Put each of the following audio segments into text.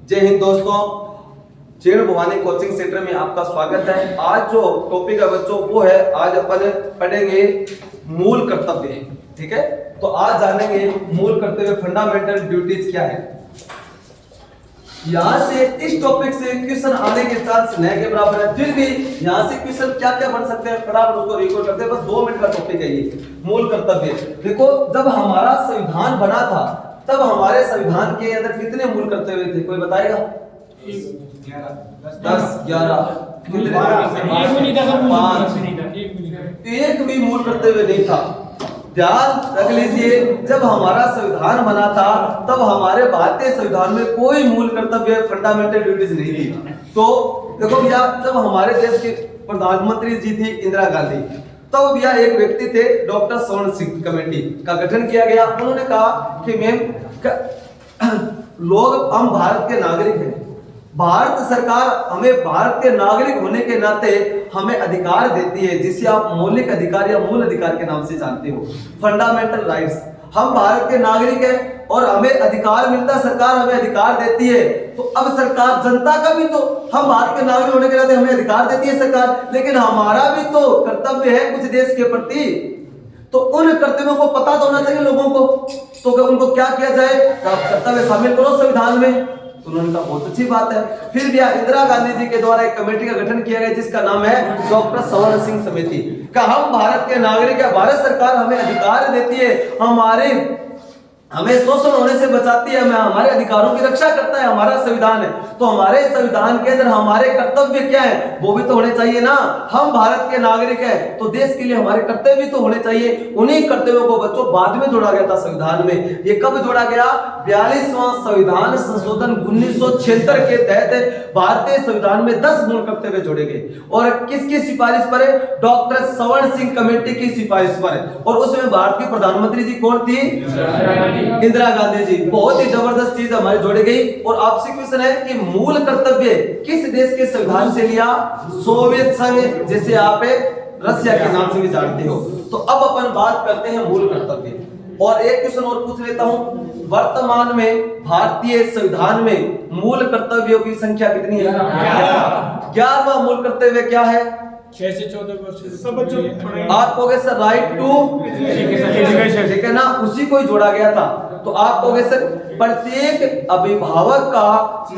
जय हिंद दोस्तों, चेड़ Bhavani coaching centre में आपका स्वागत है। आज जो टॉपिक है बच्चों वो है, आज अपन पढ़ेंगे मूल कर्तव्य। ठीक है, तो आज जानेंगे मूल कर्तव्य, फंडामेंटल ड्यूटीज क्या है। यहाँ से इस टॉपिक से क्वेश्चन आने के चांस न के बराबर है। फिर भी यहाँ से क्वेश्चन क्या क्या बन सकते हैं फटाफट उसको रिकॉर्ड करते हैं। बस 2 मिनट का टॉपिक है ये मूल कर्तव्य। देखो, जब हमारा संविधान बना था तब हमारे संविधान के अंदर कितने मूल कर्तव्य थे, कोई बताएगा? 10, 11 कितने? एक भी मूल कर्तव्य नहीं था। ध्यान रख लीजिए, जब हमारा संविधान बना था तब हमारे भारतीय संविधान में कोई मूल कर्तव्य, फंडामेंटल ड्यूटीज नहीं थी। तो देखो भैया, जब हमारे देश के प्रधानमंत्री जी थी इंदिरा गांधी, तब भैया एक व्यक्ति थे डॉक्टर स्वर्ण सिंह कमेटी का गठन किया गया। उन्होंने कहा कि मैम लोग, हम भारत के नागरिक हैं, भारत सरकार हमें भारत के नागरिक होने के नाते हमें अधिकार देती है, जिसे आप मौलिक अधिकार या मूल अधिकार के नाम से जानते हो, फंडामेंटल राइट्स। हम भारत के नागरिक हैं और हमें अधिकार मिलता है, सरकार हमें अधिकार देती है। तो अब सरकार, जनता का भी तो, हम भारत के नागरिक होने के नाते हमें अधिकार देती है सरकार, लेकिन हमारा भी तो कर्तव्य है कुछ देश के प्रति। तो उन कर्तव्यों को पता तो होना चाहिए लोगों को। तो उनको क्या किया जाए, कर्तव्य शामिल करो संविधान में। तो उन्होंने कहा बहुत अच्छी बात है। फिर भी इंदिरा गांधी जी के द्वारा एक कमेटी का गठन किया गया जिसका नाम है डॉक्टर स्वर्ण सिंह समिति का। हम भारत के नागरिक है, भारत सरकार हमें अधिकार देती है, हमें शोषण होने से बचाती है, हमारे अधिकारों की रक्षा करता है हमारा संविधान है। तो हमारे संविधान के अंदर हमारे कर्तव्य क्या है वो भी तो होने चाहिए ना। हम भारत के नागरिक हैं तो देश के लिए हमारे कर्तव्य भी तो होने चाहिए। उन्हीं कर्तव्यों को बच्चों बाद में जोड़ा गया था संविधान में। ये कब जोड़ा गया? 42वां संविधान संशोधन 1976 के तहत भारतीय संविधान में 10 मूल कर्तव्य जोड़े गए। और किसकी सिफारिश पर है? डॉक्टर स्वर्ण सिंह कमेटी की सिफारिश पर है। और उसमें भारत की प्रधानमंत्री जी कौन थी? इंदिरा गांधी जी। बहुत ही जबरदस्त चीज हमारी जोड़ी गई। और आपसे क्वेश्चन है कि मूल कर्तव्य किस देश के संविधान से लिया? सोवियत संघ, जिसे आप रसिया के नाम से भी जानते हो। तो अब अपन बात करते हैं मूल कर्तव्य। और एक क्वेश्चन और पूछ लेता हूं, वर्तमान में भारतीय संविधान में मूल कर्तव्यों की संख्या कितनी है? 11वां मूल कर्तव्य क्या है? 6 से 14 वर्ष सब बच्चों आप कहोगे सर राइट टू, ठीक है ना, उसी को ही जोड़ा गया था। तो आप कहोगे सर प्रत्येक अभिभावक का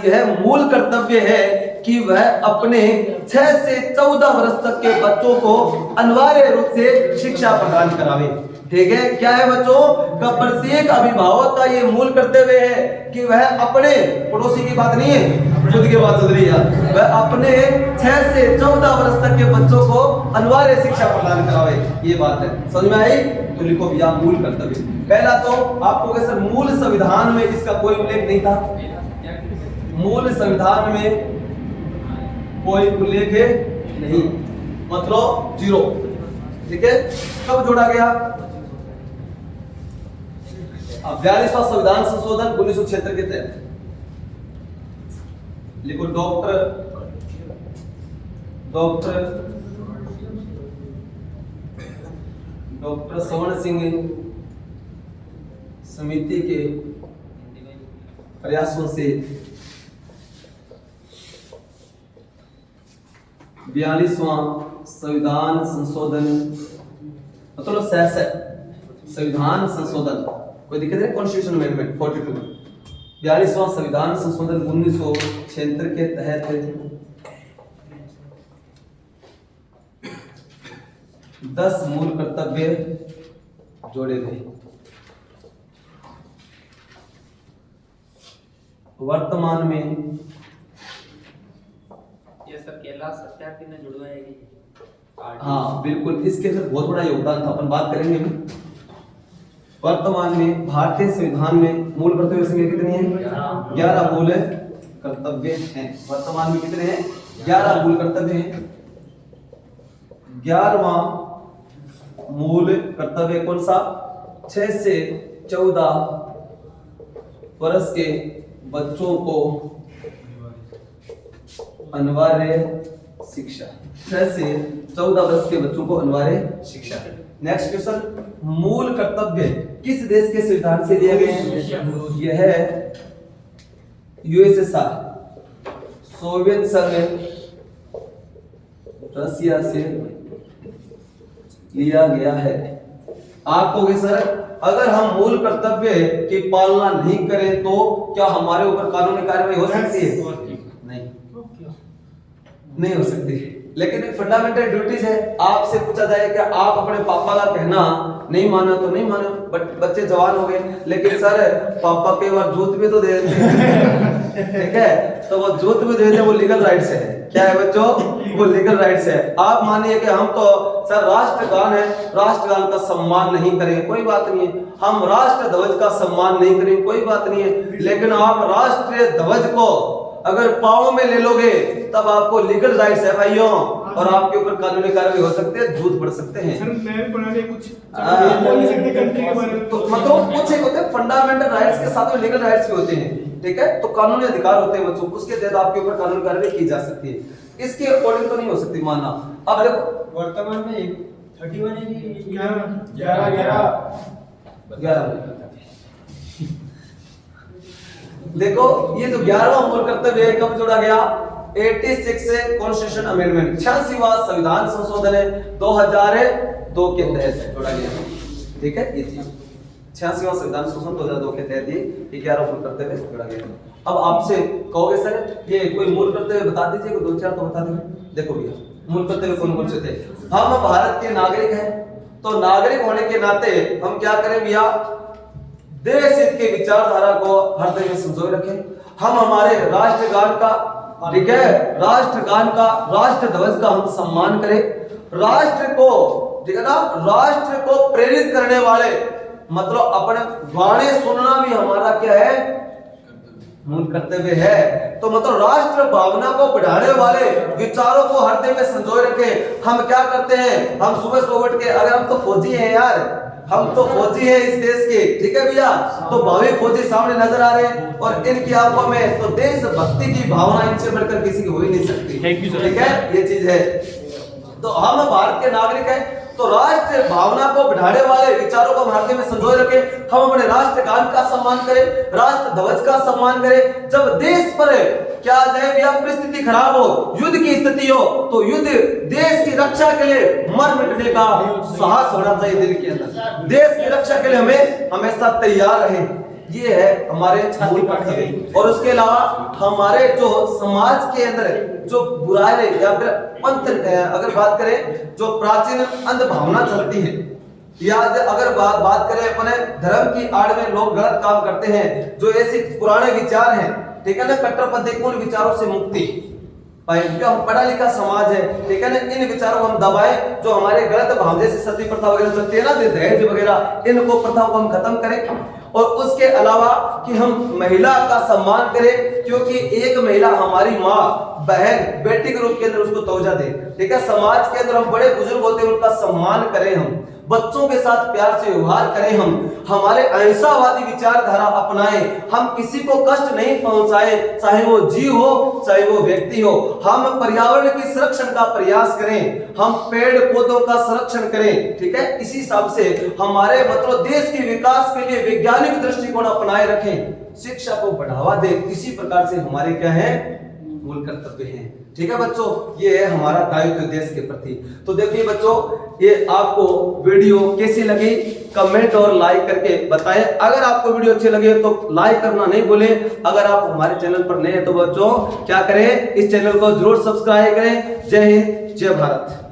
यह मूल कर्तव्य है कि वह अपने 6 से 14 वर्ष तक के बच्चों को अनिवार्य रूप से शिक्षा प्रदान करावे। ठीक है, क्या है बच्चों का? प्रत्येक अभिभावक का ये मूल कर्तव्य है कि वह अपने, पड़ोसी की बात नहीं है, खुद की बात चल रही है, वह अपने 6 से 14 वर्ष तक के बच्चों को अनिवार्य शिक्षा प्रदान करावे। ये बात है, समझ में आई? तो लिखो भैया मूल कर्तव्य। पहला तो आपको सर मूल संविधान में इसका कोई उल्लेख नहीं था। मूल संविधान में कोई उल्लेख नहीं, मतलब 0। ठीक है, कब जोड़ा गया? 42वां संविधान संशोधन 1976 के तहत। लिखो डॉक्टर स्वर्ण सिंह समिति के प्रयासों से 42वां संविधान संशोधन, मतलब संविधान संशोधन, कोई दिक्कत है? कॉन्स्टिट्यूशन अमेंडमेंट 42, 42वां संविधान संशोधन 1976 के तहत 10 मूल कर्तव्य जोड़े गए। वर्तमान में ये सब कैलाश सत्यार्थी ने जुड़वाया है। हाँ बिल्कुल, इसके अंदर बहुत बड़ा योगदान था, अपन बात करेंगे अभी। वर्तमान में भारतीय संविधान में मूल कर्तव्य संख्या कितनी है? 11 मूल कर्तव्य हैं। वर्तमान में कितने हैं? 11 मूल कर्तव्य हैं। 11वां मूल कर्तव्य कौन सा? 6 से 14 वर्ष के बच्चों को अनिवार्य शिक्षा। 6 से 14 वर्ष के बच्चों को अनिवार्य शिक्षा। नेक्स्ट क्वेश्चन, मूल कर्तव्य किस देश के संविधान से दिए गए हैं? यह यूएसएसआर सोवियत संघ रसिया से लिया गया है। आप कहोगे सर अगर हम मूल कर्तव्य की पालना नहीं करें तो क्या हमारे ऊपर कानूनी कार्रवाई हो सकती है? नहीं हो सकती। लेकिन एक फंडामेंटल ड्यूटीज है। आपसे पूछा जाए कि आप अपने पापा का कहना नहीं मानो तो नहीं मानो, बट बच्चे जवान हो गए, लेकिन सर पापा कई बार जूत भी तो दे देते हैं ठीक है, तो वो जूत भी दे देते, वो लीगल राइट्स है। क्या है बच्चों? वो लीगल राइट्स है। आप मानिए कि हम तो सर राष्ट्रगान है, राष्ट्रगान का सम्मान नहीं करें कोई बात नहीं है, हम राष्ट्र ध्वज का सम्मान नहीं करें कोई बात नहीं है, लेकिन आप राष्ट्रीय ध्वज को अगर पाँव में ले लोगे तब आपको लीगल राइट्स है भाइयों, और आपके ऊपर कानूनी कार्रवाई हो सकती है, झूठ पड़ सकते हैं। सर मैं भी पढ़ा नहीं कुछ बोल नहीं सकते कंट्री के बारे में, तो मतलब कुछ एक होते हैं फंडामेंटल राइट्स के साथ में लीगल राइट्स भी होते हैं, ठीक है, तो कानूनी अधिकार होते हैं बच्चों, उसके तहत आपके ऊपर कानूनी कार्रवाई की जा सकती है। इसके अकॉर्डिंग तो नहीं हो सकती मानना। अब देखो वर्तमान में 31 है कि 11 देखो ये जो 11वां मूल कर्तव्य है कब जोड़ा गया? 86 से कॉन्स्टिट्यूशन अमेंडमेंट 86वां संविधान संशोधन है 2002 के तहत जोड़ा गया, ठीक है। ये चीज 86वां संविधान संशोधन 2002 के तहत ये 11 मूल कर्तव्य जोड़ा गया। अब आपसे कहोगे सर ये कोई मूल कर्तव्य बता दीजिए, कोई 2-4 तो बता देंगे। देखो भैया मूल कर्तव्य कौन कौन से थे? हम भारत के नागरिक हैं, तो नागरिक होने के नाते हम क्या करें भैया? देश हित के विचारधारा को हृदय में संजोए रखें। हम हमारे राष्ट्रगान का, ठीक है, राष्ट्रगान का, राष्ट्र ध्वज का हम सम्मान करें। राष्ट्र को, ठीक है ना, राष्ट्र को प्रेरित करने वाले मतलब अपने गाने सुनना भी हमारा क्या है? मूल कर्तव्य है। तो मतलब राष्ट्र भावना को बढ़ाने वाले विचारों को हृदय में संजोए रखें। हम क्या करते हैं? हम सुबह सुबह उठ के, अगर हम तो फौजी हैं यार, हम तो फौजी हैं इस देश के, ठीक है भैया, तो भावी फौजी सामने नजर आ रहे हैं और इनकी आंखों में तो देशभक्ति की भावना इनसे बढ़कर किसी की हो ही नहीं सकती, ठीक है, ये चीज है। तो हम भारत के नागरिक हैं, तो राष्ट्र भावना को बढ़ाने वाले विचारों को हृदय में संजोए रखें। हम अपने राष्ट्रगान का सम्मान करें, राष्ट्र ध्वज का सम्मान करें। जब देश पर क्या आ जाए भैया परिस्थिति खराब हो, युद्ध की स्थिति हो, तो युद्ध देश की रक्षा के लिए मर मिटने का साहस होना चाहिए दिल के अंदर। देश की रक्षा के लिए हमें हमेशा तैयार रहें, ये है हमारे मूल कर्तव्य। और उसके अलावा हमारे जो समाज के अंदर जो बुराई या फिर पंथ अगर बात करें जो प्राचीन अंध भावना चलती है, या अगर बात करें अपने धर्म की आड़ में लोग गलत काम करते हैं, जो ऐसे पुराने विचार हैं, ठीक है ना, कट्टरपंथी उन विचारों से मुक्ति पाए, जो हम पढ़ा लिखा समाज है, ठीक है ना, इन विचारों को हम दबाएं, जो हमारे गलत भाव जैसे सती प्रथा वगैरह चलती है ना, दहेज वगैरह, इनको प्रथाओं को हम खत्म करें। और उसके अलावा कि हम महिला का सम्मान करें, क्योंकि एक महिला हमारी माँ, बहन, बेटी के रूप के अंदर उसको तवज्जो दे, ठीक है। समाज के अंदर हम बड़े बुजुर्ग होते हैं, उनका सम्मान करें, हम बच्चों के साथ प्यार से व्यवहार करें, हम हमारे अहिंसावादी विचारधारा अपनाएं, हम किसी को कष्ट नहीं पहुंचाए, चाहे वो जीव हो चाहे वो व्यक्ति हो। हम पर्यावरण के संरक्षण का प्रयास करें, हम पेड़ पौधों का संरक्षण करें, ठीक है। इसी हिसाब से हमारे मतलब देश के विकास के लिए वैज्ञानिक दृष्टिकोण अपनाए रखें, शिक्षा को बढ़ावा दें। इसी प्रकार से हमारे क्या है? मूल कर्तव्य हैं, ठीक है बच्चों। ये है हमारा दायित्व देश के प्रति। तो देखिए बच्चों, ये आपको वीडियो कैसी लगी कमेंट और लाइक करके बताएं। अगर आपको वीडियो अच्छी लगी तो लाइक करना नहीं भूलें। अगर आप हमारे चैनल पर नए हैं तो बच्चों क्या करें? इस चैनल को जरूर सब्सक्राइब करें। जय हिंद, जय भारत।